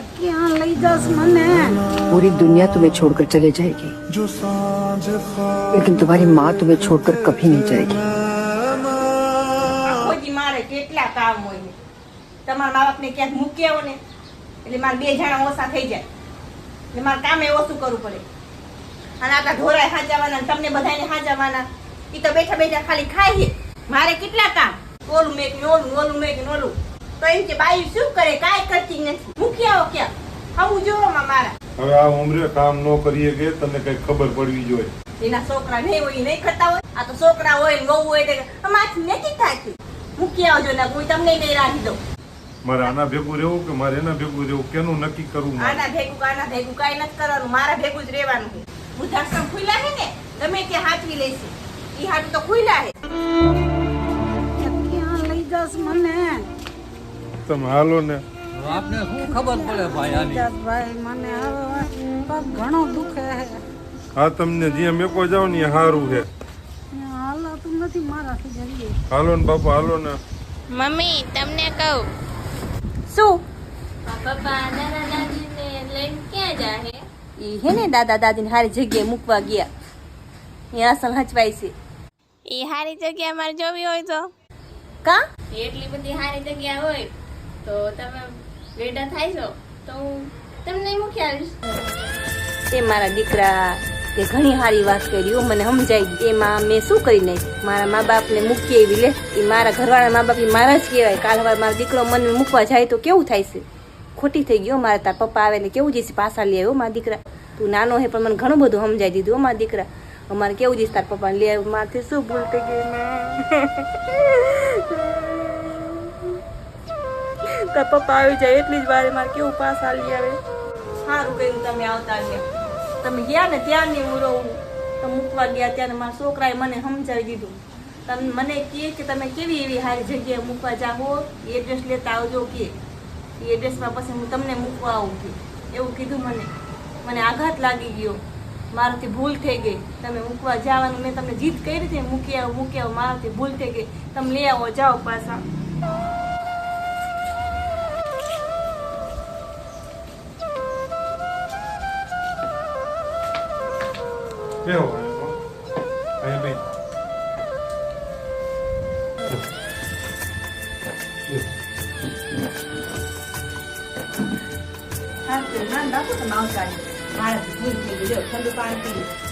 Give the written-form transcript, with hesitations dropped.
क्या लई जास मने? पूरी दुनिया तुम्हें छोड़कर चले जाएगी, लेकिन तुम्हारी माँ तुम्हें छोड़कर कभी नहीं जाएगी। આખોજી મારે કેટલા કામ હોય ને તમારા મા બાપને ક્યાંક મૂકી આવો ને એટલે મારે બે જણા ઓછા થઈ જાય એટલે મારે કામે ઓછું કરવું પડે અને આટલા ઢોરાય હાંચવાના તમને બધાને હાંચવાના એ તો બેઠા બેઠા ખાલી ખાઈએ મારે કેટલા કામ ઓલું મેક ને ઓલું મેક ને ઓલું તો એમ કે બાઈ શું કરે કાંઈ કરતી નથી મૂકી આવો ક્યાં ખાવું જોવામાં મારા હવે આ ઉંમરે કામ ન કરીએ કે તને કઈ ખબર પડવી જોઈએ એના છોકરા નહીં હોય નહીં કરતા હોય આ તો છોકરા હોય ને વહુ હોય એટલે અમારથી નથી થાતી મૂકી આવજો ને કોઈ તમને નહીં રાખી દઉં મારે આના ભેગું રહેવું કે મારે એના ભેગું રહેવું કેનું નક્કી કરવું મારે? આના ભેગું કાંઈ નથી કરવાનું મારા ભેગું જ રહેવાનું છે વૃદ્ધાશ્રમ ખુલ્લા છે ને ગમે તે હાચવી લેશે ઈ હાટું તો ખુલ્લા છે क्या लई जास मने? તમે હાલો ને આપને શું ખબર પડે ભાઈ આની? जास भाई मने હવે પગ ઘણો દુખે હે. હા તમને જ્યાં મેકો જાવ ને એ સારું છે. હાલાતું નથી મારાથી જલ્દી. હાલો ને બાપા હાલો ને. મમ્મી તમને કહું શું પપ્પા દાદા દાદીને લઈને ક્યાં જાહે? ઈ હે ને દાદા દાદીને હારી જગ્યાએ મૂકવા ગયા એ અસલ હચવાય છે એ સારી જગ્યા મારે જોવી હોય તો કા એટલી બધી સારી જગ્યા હોય તો તમે વેડા થાય છો તો હું તમને મૂકી આવીશ. એ મારા દીકરા તે ઘણી સારી વાત કરી હો મને સમજાઈ ગઈ એમાં મેં શું કરી નાખ્યું મારા મા બાપને મૂકી આવી લે એ મારા ઘરવાળા મા બાપ મારા જ કહેવાય કાલ હવે મારો દીકરો મને મૂકવા જાય તો કેવું થાય છે ખોટી થઈ ગયો મારા તાર પપ્પા આવે ને કેવું જઈશ પાછા લઈ આવ્યો મારા દીકરા તું નાનો હે પણ મને ઘણું બધું સમજાઈ દીધું હો મારા દીકરા અમારે કેવું જઈશ તાર પપ્પાને લઈ આવ્યો મારાથી શું ભૂલ થઈ ગઈ ને તાર પપ્પા આવી જાય એટલી જ વારે મારે કેવું પાછા લઈ આવે સારું કર્યું તમે આવતા ગયા તમે ગયા ને ત્યાં નહીં હું રહું તમે મૂકવા ગયા ત્યારે મારા છોકરાએ મને સમજાવી દીધું તમે મને કહે કે તમે કેવી એવી સારી જગ્યાએ મૂકવા જાઓ એડ્રેસ લેતા આવજો કે એ એડ્રેસમાં પછી હું તમને મૂકવા આવું કે એવું કીધું મને આઘાત લાગી ગયો મારાથી ભૂલ થઈ ગઈ તમે મૂકવા જવાનું મેં તમને જીદ કરી હતી મૂકી આવો મારાથી ભૂલ થઈ ગઈ તમે લઈ આવો જાઓ પાછા કેવો અહીંયા બેન હા ના તમે આવતા મારાથી ભૂલ થઈ ગઈ ઠંડુ પાણી પી